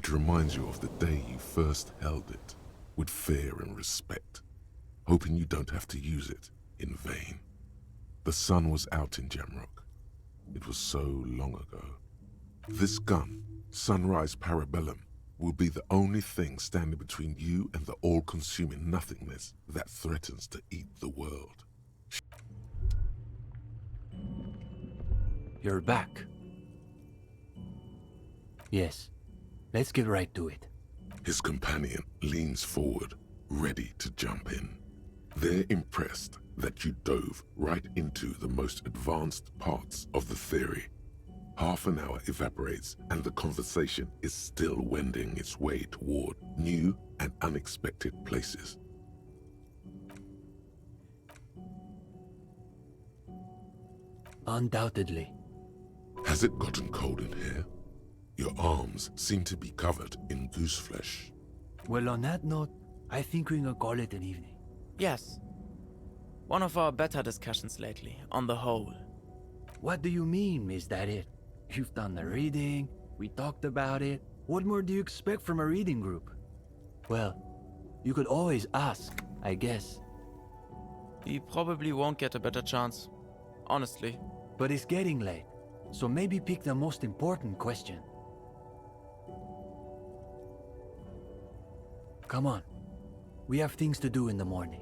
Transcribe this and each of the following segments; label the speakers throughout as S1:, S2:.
S1: It reminds you of the day you first held it, with fear and respect, hoping you don't have to use it in vain. The sun was out in Jamrock. It was so long ago. This gun, Sunrise Parabellum, will be the only thing standing between you and the all-consuming nothingness that threatens to eat the world.
S2: You're back. Yes, let's get right to it.
S1: His companion leans forward, ready to jump in. They're impressed that you dove right into the most advanced parts of the theory. Half an hour evaporates and the conversation is still wending its way toward new and unexpected places.
S2: Undoubtedly.
S1: Has it gotten cold in here? Your arms seem to be covered in goose flesh.
S2: Well, on that note, I think we can call it an evening.
S3: Yes. One of our better discussions lately, on the whole.
S2: What do you mean, is that it? You've done the reading, we talked about it. What more do you expect from a reading group? Well, you could always ask, I guess.
S3: We probably won't get a better chance. Honestly.
S2: But it's getting late, so maybe pick the most important question. Come on. We have things to do in the morning.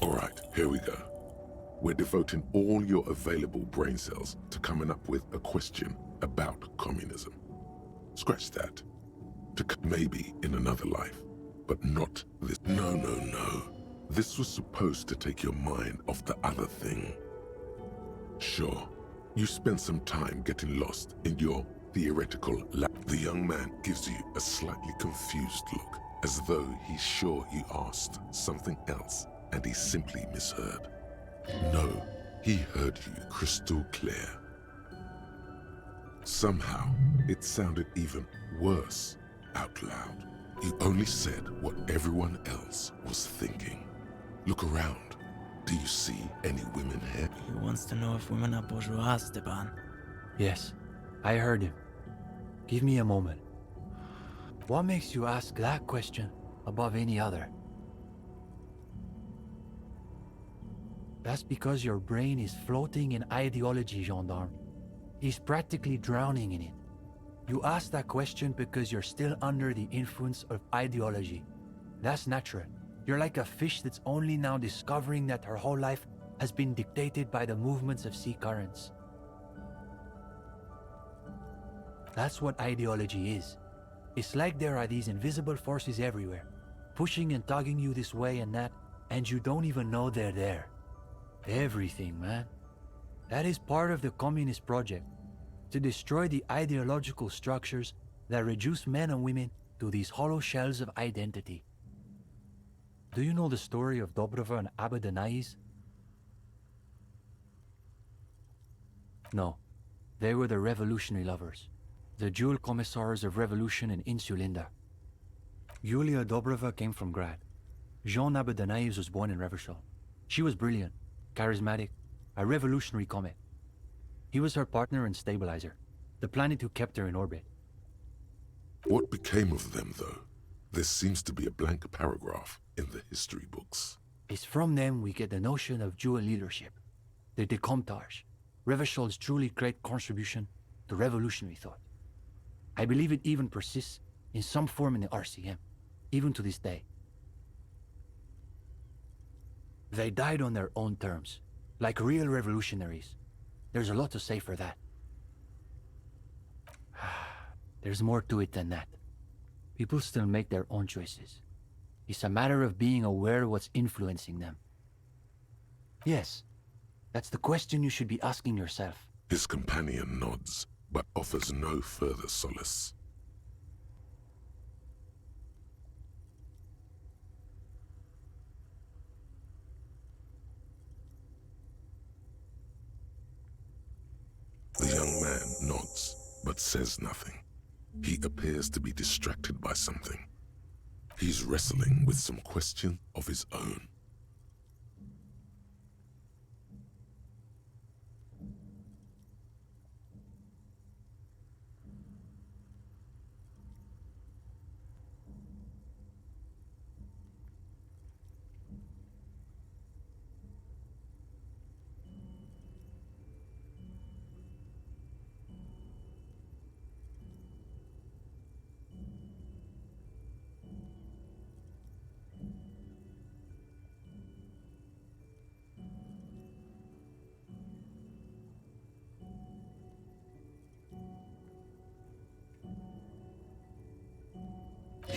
S1: All right, here we go. We're devoting all your available brain cells to coming up with a question about communism. Scratch that. Maybe in another life, but not this. No. This was supposed to take your mind off the other thing. Sure, you spent some time getting lost in your theoretical lab. The young man gives you a slightly confused look, as though he's sure you asked something else and he simply misheard. No, he heard you crystal clear. Somehow, it sounded even worse out loud. You only said what everyone else was thinking. Look around. Do you see any women here?
S3: He wants to know if women are bourgeois, Stepan.
S2: Yes, I heard him. Give me a moment. What makes you ask that question above any other? That's because your brain is floating in ideology, gendarme. He's practically drowning in it. You ask that question because you're still under the influence of ideology. That's natural. You're like a fish that's only now discovering that her whole life has been dictated by the movements of sea currents. That's what ideology is. It's like there are these invisible forces everywhere, pushing and tugging you this way and that, and you don't even know they're there. Everything, man. That is part of the communist project, to destroy the ideological structures that reduce men and women to these hollow shells of identity. Do you know the story of Dobrova and Abadanais? No, they were the revolutionary lovers, the dual commissars of revolution in Insulinda. Yulia Dobrova came from Grad. Jean Abadanais was born in Revershol. She was brilliant, charismatic, a revolutionary comet. He was her partner and stabilizer, the planet who kept her in orbit.
S1: What became of them, though? There seems to be a blank paragraph in the history books.
S2: It's from them we get the notion of dual leadership, the décomptage, Revershol's truly great contribution to revolutionary thought. I believe it even persists in some form in the RCM, even to this day. They died on their own terms, like real revolutionaries. There's a lot to say for that. There's more to it than that. People still make their own choices. It's a matter of being aware of what's influencing them. Yes, that's the question you should be asking yourself.
S1: His companion nods, but offers no further solace. The young man nods, but says nothing. He appears to be distracted by something. He's wrestling with some question of his own.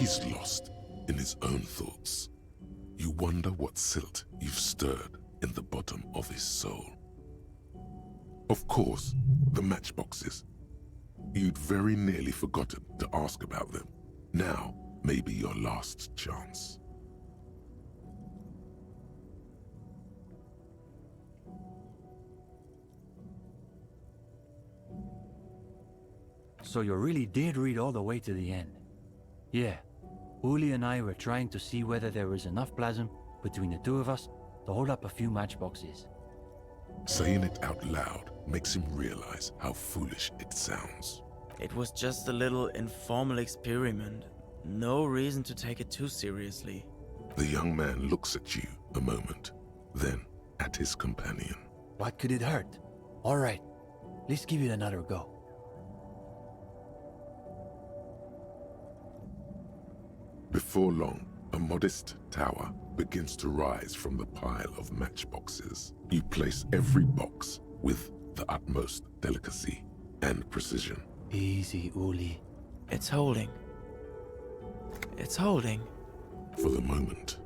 S1: He's lost in his own thoughts. You wonder what silt you've stirred in the bottom of his soul. Of course, the matchboxes. You'd very nearly forgotten to ask about them. Now may be your last chance.
S2: So you really did read all the way to the end. Yeah, Uli and I were trying to see whether there was enough plasm between the two of us to hold up a few matchboxes.
S1: Saying it out loud makes him realize how foolish it sounds.
S3: It was just a little informal experiment. No reason to take it too seriously.
S1: The young man looks at you a moment, then at his companion.
S2: What could it hurt? All right, let's give it another go.
S1: Before long, a modest tower begins to rise from the pile of matchboxes. You place every box with the utmost delicacy and precision.
S2: Easy, Uli.
S3: It's holding. It's holding.
S1: For the moment.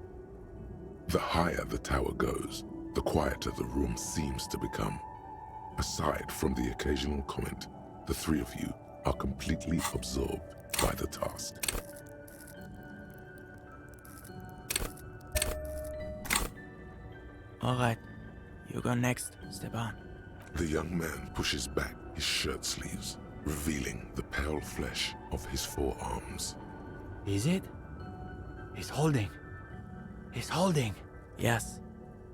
S1: The higher the tower goes, the quieter the room seems to become. Aside from the occasional comment, the three of you are completely absorbed by the task.
S3: All right, you go next, Stepan.
S1: The young man pushes back his shirt sleeves, revealing the pale flesh of his forearms.
S2: Is it? He's holding. He's holding.
S3: Yes,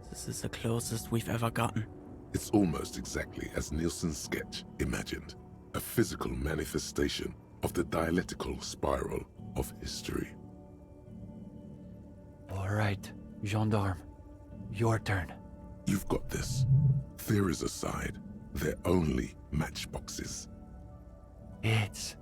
S3: this is the closest we've ever gotten.
S1: It's almost exactly as Nielsen's sketch imagined, a physical manifestation of the dialectical spiral of history.
S2: All right, gendarme. Your turn.
S1: You've got this. Theories aside, they're only matchboxes.
S2: It's...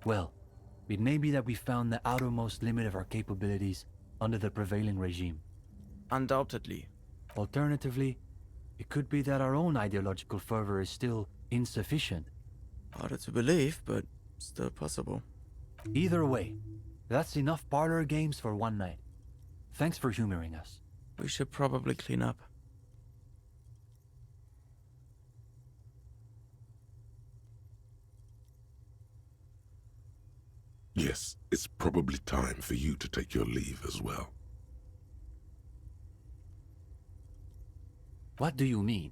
S2: Well, it may be that we found the outermost limit of our capabilities under the prevailing regime.
S3: Undoubtedly.
S2: Alternatively, it could be that our own ideological fervor is still insufficient.
S3: Harder to believe, but still possible.
S2: Either way, that's enough parlor games for one night. Thanks for humoring us.
S3: We should probably clean up.
S1: Yes, it's probably time for you to take your leave as well.
S2: What do you mean?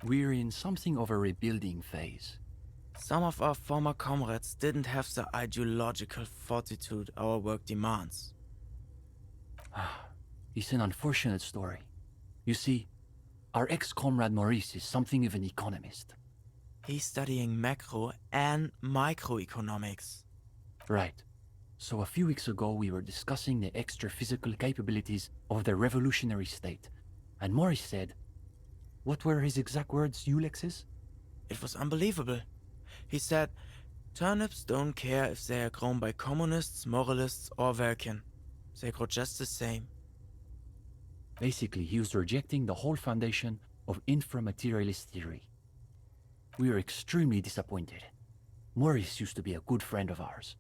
S2: We're in something of a rebuilding phase.
S3: Some of our former comrades didn't have the ideological fortitude our work demands.
S2: It's an unfortunate story. You see, our ex-comrade Maurice is something of an economist.
S3: He's studying macro and microeconomics.
S2: Right. So a few weeks ago we were discussing the extra physical capabilities of the revolutionary state. And Maurice said... What were his exact words, Ulex's?
S3: It was unbelievable. He said, turnips don't care if they are grown by communists, moralists, or Welkin. They grow just the same.
S2: Basically, he was rejecting the whole foundation of infra materialist theory. We were extremely disappointed. Maurice used to be a good friend of ours.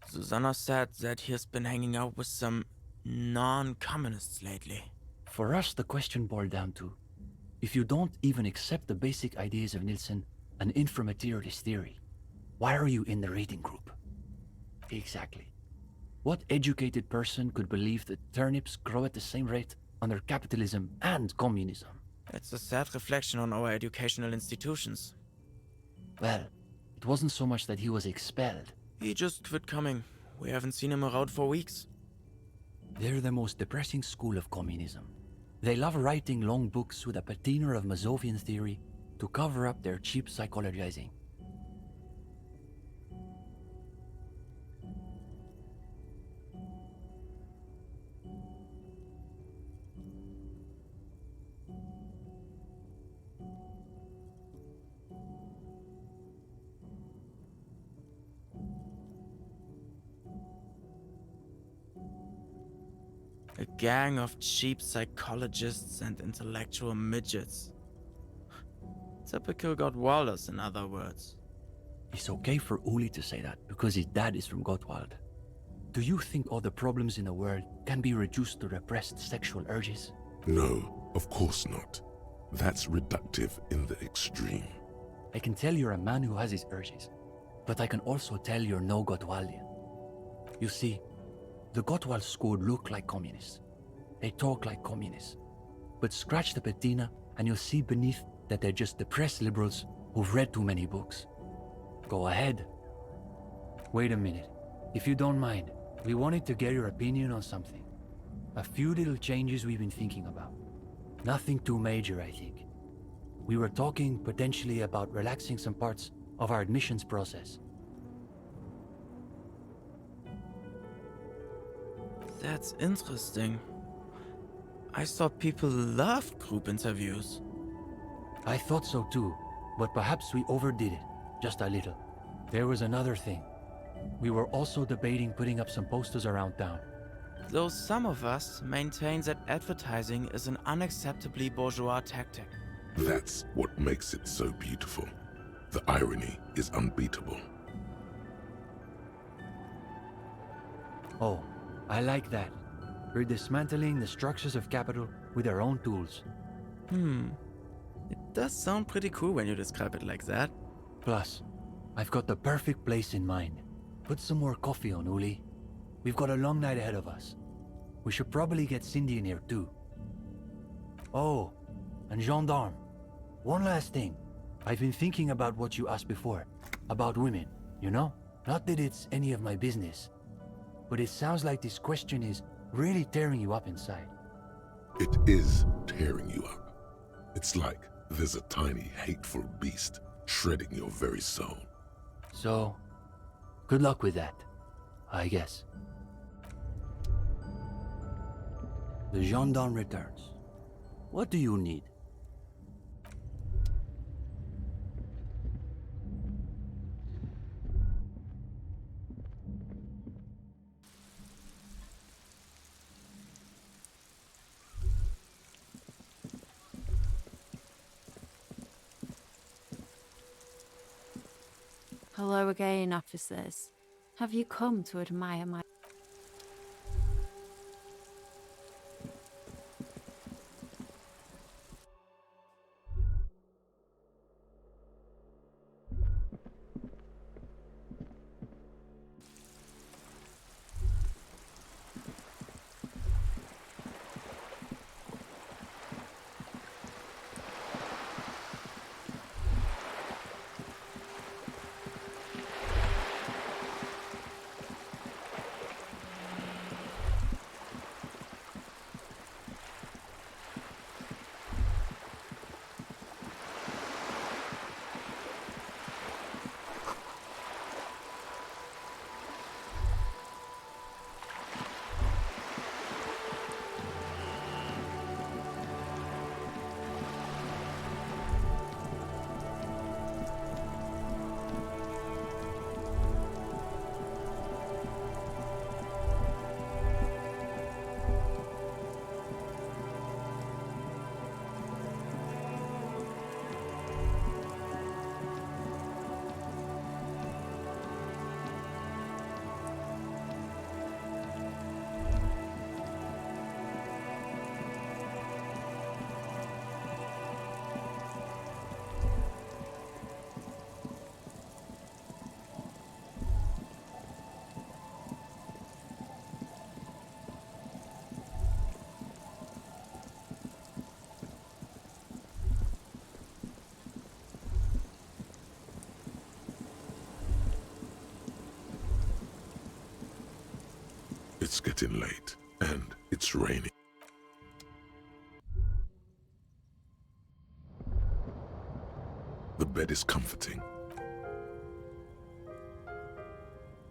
S3: Susanna said that he has been hanging out with some non-communists lately.
S2: For us, the question boiled down to, if you don't even accept the basic ideas of Nielsen and infra-materialist theory, why are you in the reading group? Exactly. What educated person could believe that turnips grow at the same rate under capitalism and communism?
S3: It's a sad reflection on our educational institutions.
S2: Well, it wasn't so much that he was expelled.
S3: He just quit coming. We haven't seen him around for weeks.
S2: They're the most depressing school of communism. They love writing long books with a patina of Mazovian theory to cover up their cheap psychologizing.
S3: A gang of cheap psychologists and intellectual midgets. Typical Gottwalders, in other words.
S2: It's okay for Uli to say that because his dad is from Gottwald. Do you think all the problems in the world can be reduced to repressed sexual urges?
S1: No, of course not. That's reductive in the extreme.
S2: I can tell you're a man who has his urges, but I can also tell you're no Gottwaldian. You see, the Gottwald school look like communists. They talk like communists. But scratch the patina and you'll see beneath that they're just depressed liberals who've read too many books. Go ahead. Wait a minute. If you don't mind, we wanted to get your opinion on something. A few little changes we've been thinking about. Nothing too major, I think. We were talking potentially about relaxing some parts of our admissions process.
S3: That's interesting. I thought people loved group interviews.
S2: I thought so too, but perhaps we overdid it, just a little. There was another thing. We were also debating putting up some posters around town.
S3: Though some of us maintain that advertising is an unacceptably bourgeois tactic.
S1: That's what makes it so beautiful. The irony is unbeatable.
S2: Oh, I like that. We're dismantling the structures of capital with our own tools.
S3: It does sound pretty cool when you describe it like that.
S2: Plus, I've got the perfect place in mind. Put some more coffee on, Uli. We've got a long night ahead of us. We should probably get Cindy in here too. Oh, and gendarme. One last thing. I've been thinking about what you asked before. About women, you know? Not that it's any of my business. But it sounds like this question is really tearing you up inside.
S1: It is tearing you up. It's like there's a tiny, hateful beast shredding your very soul.
S2: So, good luck with that, I guess.
S4: The gendarme returns. What do you need?
S5: Hello again, officers. Have you come to admire my...
S1: It's getting late, and it's raining. The bed is comforting.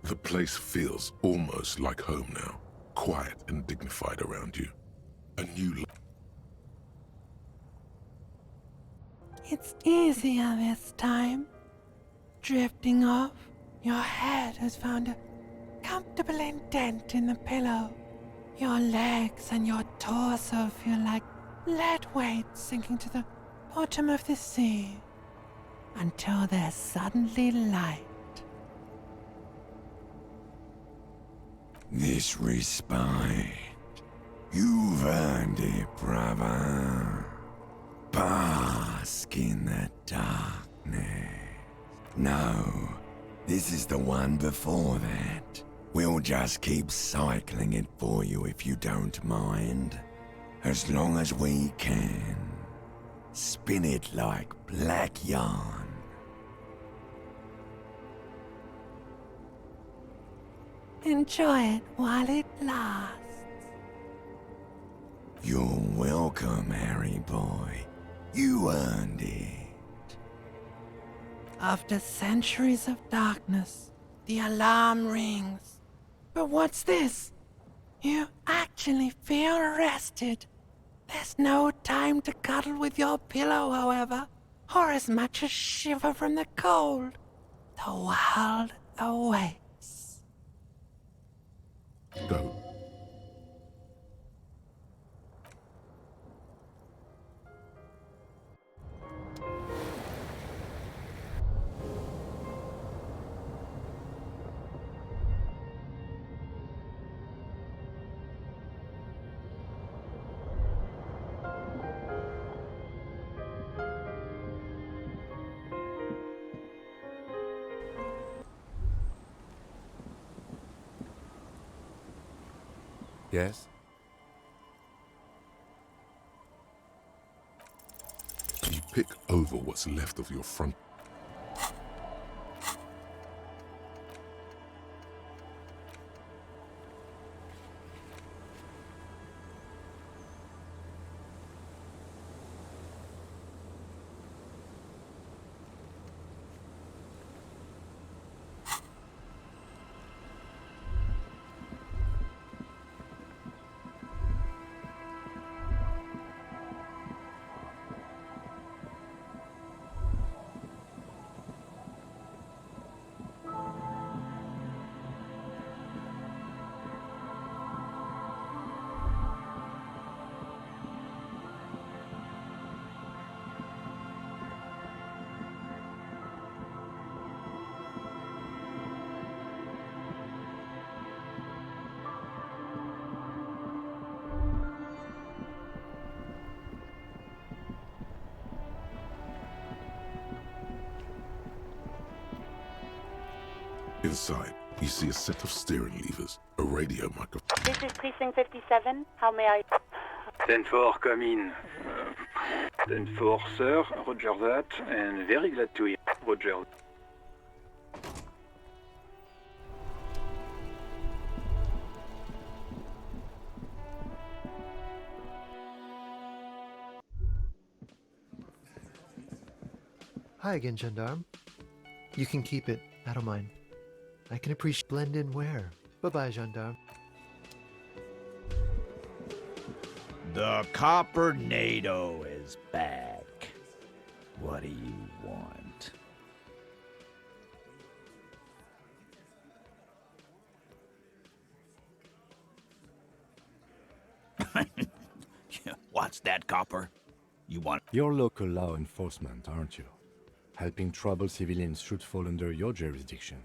S1: The place feels almost like home now, quiet and dignified around you. A new life.
S6: It's easier this time. Drifting off, your head has found a comfortable indent in the pillow. Your legs and your torso feel like lead weights sinking to the bottom of the sea until they're suddenly light.
S7: This respite, you've earned it, brother. Bask in the darkness. No, this is the one before that. We'll just keep cycling it for you if you don't mind. As long as we can. Spin it like black yarn.
S6: Enjoy it while it lasts.
S7: You're welcome, Harry boy. You earned it.
S6: After centuries of darkness, the alarm rings. But what's this? You actually feel rested. There's no time to cuddle with your pillow, however, or as much as shiver from the cold. The world awaits.
S1: Go.
S8: Yes?
S1: You pick over what's left of your front. Inside, you see a set of steering levers, a radio microphone.
S9: This is Precinct 57. How may I...
S10: 10-4, come in. 10-4, sir. Roger that. And very glad to hear. Roger.
S11: Hi again, Gendarme. You can keep it. I don't mind. I can appreciate blend in where. Bye-bye, Gendarme.
S12: The Coppernado is back. What do you want? What's that, Copper? You want...
S8: You're local law enforcement, aren't you? Helping troubled civilians should fall under your jurisdiction.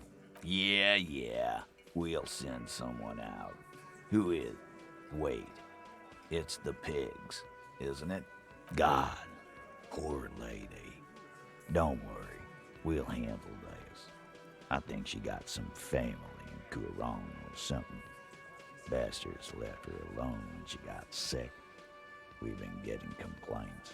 S12: Yeah. We'll send someone out. Who is? Wait. It's the pigs, isn't it? God. Poor lady. Don't worry. We'll handle this. I think she got some family in Kurong or something. Bastards left her alone when she got sick. We've been getting complaints.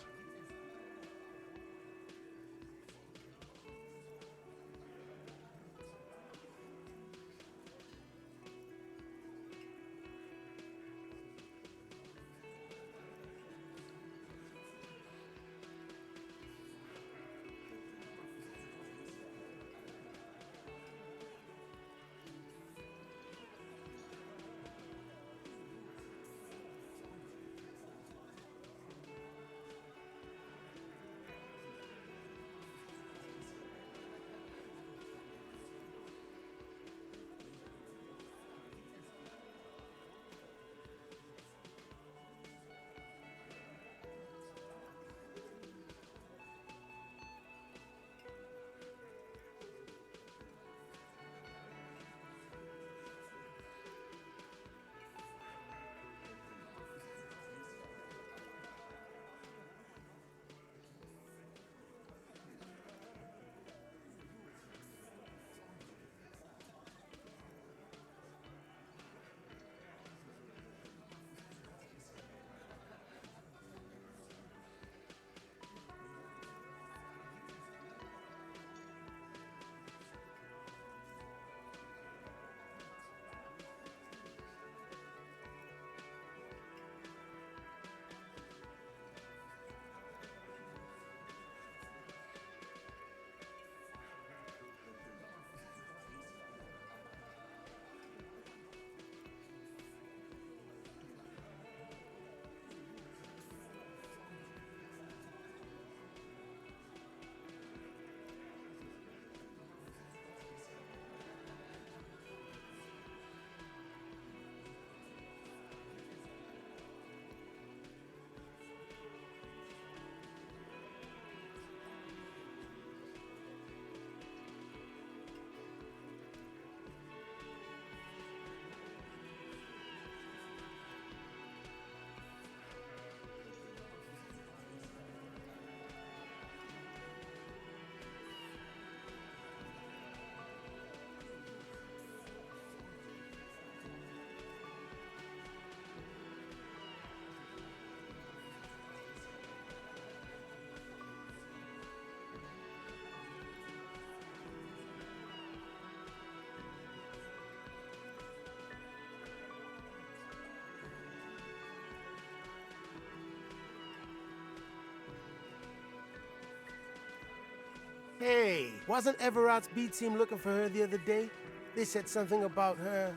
S13: Hey, wasn't Everard's B team looking for her the other day? They said something about her,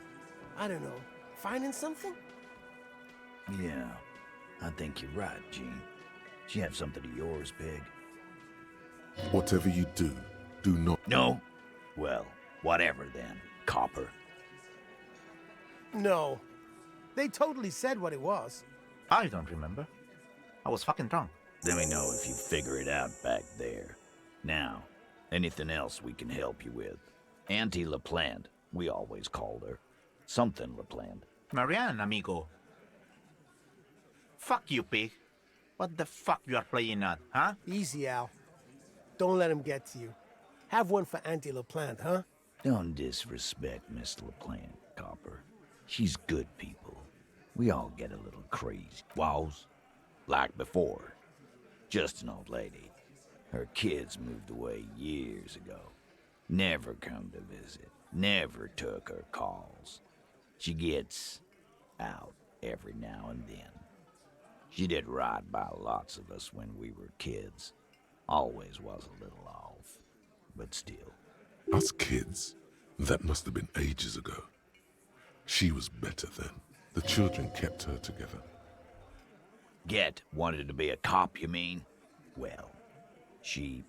S13: I don't know, finding something?
S12: Yeah, I think you're right, Gene. She have something of yours, Pig.
S1: Whatever you do, do not...
S12: No? Well, whatever then, Copper.
S13: No. They totally said what it was.
S14: I don't remember. I was fucking drunk.
S12: Let me know if you figure it out back there. Now, anything else we can help you with? Auntie LaPlante, we always called her. Something LaPlante.
S14: Marianne, amigo. Fuck you, Pig. What the fuck you are playing at, huh?
S13: Easy, Al. Don't let him get to you. Have one for Auntie LaPlante, huh?
S12: Don't disrespect Miss LaPlante, Copper. She's good people. We all get a little crazy. Was? Like before. Just an old lady. Her kids moved away years ago. Never come to visit. Never took her calls. She gets out every now and then. She did right by lots of us when we were kids. Always was a little off, but still.
S1: Us kids? That must have been ages ago. She was better then. The children kept her together.
S12: Get wanted to be a cop, you mean? Well, shit.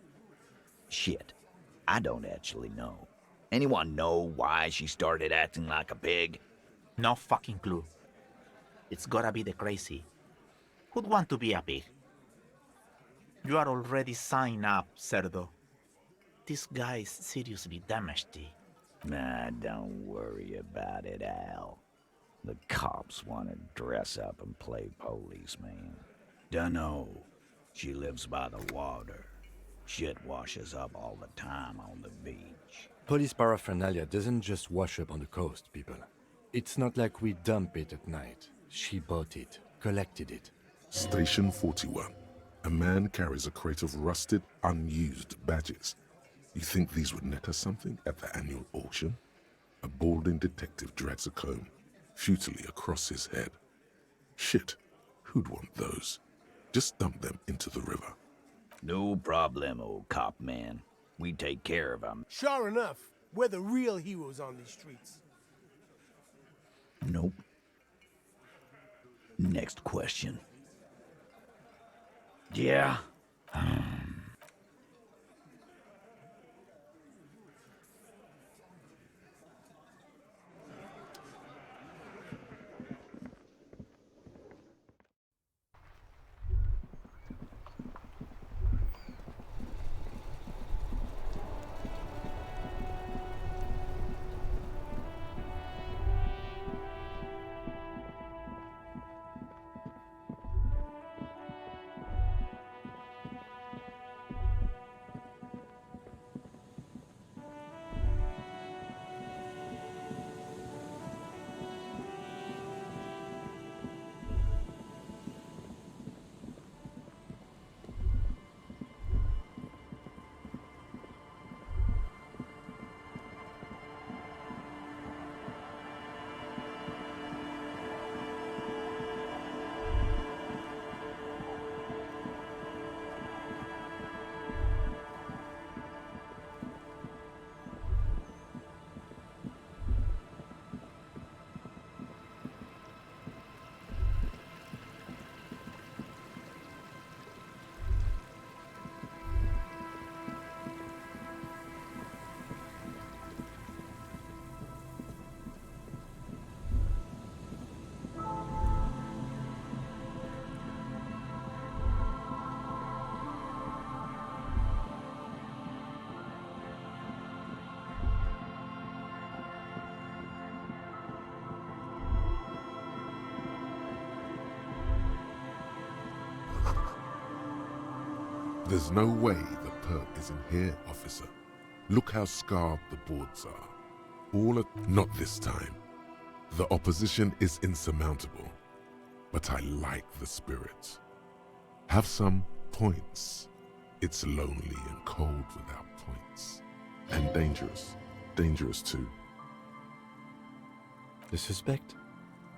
S12: I don't actually know. Anyone know why she started acting like a pig?
S14: No fucking clue. It's gotta be the crazy. Who'd want to be a pig? You are already signed up, Cerdo. This guy is seriously damaged.
S12: Nah, don't worry about it, Al. The cops want to dress up and play policeman. Dunno. She lives by the water. Shit washes up all the time on the beach.
S8: Police paraphernalia doesn't just wash up on the coast, people. It's not like we dump it at night. She bought it, collected it.
S1: Station 41. A man carries a crate of rusted, unused badges. You think these would net us something at the annual auction? A balding detective drags a comb futilely across his head. Shit, who'd want those? Just dump them into the river.
S12: No problem, old cop man. We take care of them.
S13: Sure enough, we're the real heroes on these streets.
S12: Nope. Next question. Yeah.
S1: There's no way the perk is in here, officer. Look how scarred the boards are. Not this time. The opposition is insurmountable, but I like the spirit. Have some points. It's lonely and cold without points. And dangerous. Dangerous too.
S8: The suspect?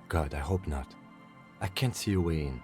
S8: God, I hope not. I can't see a way in.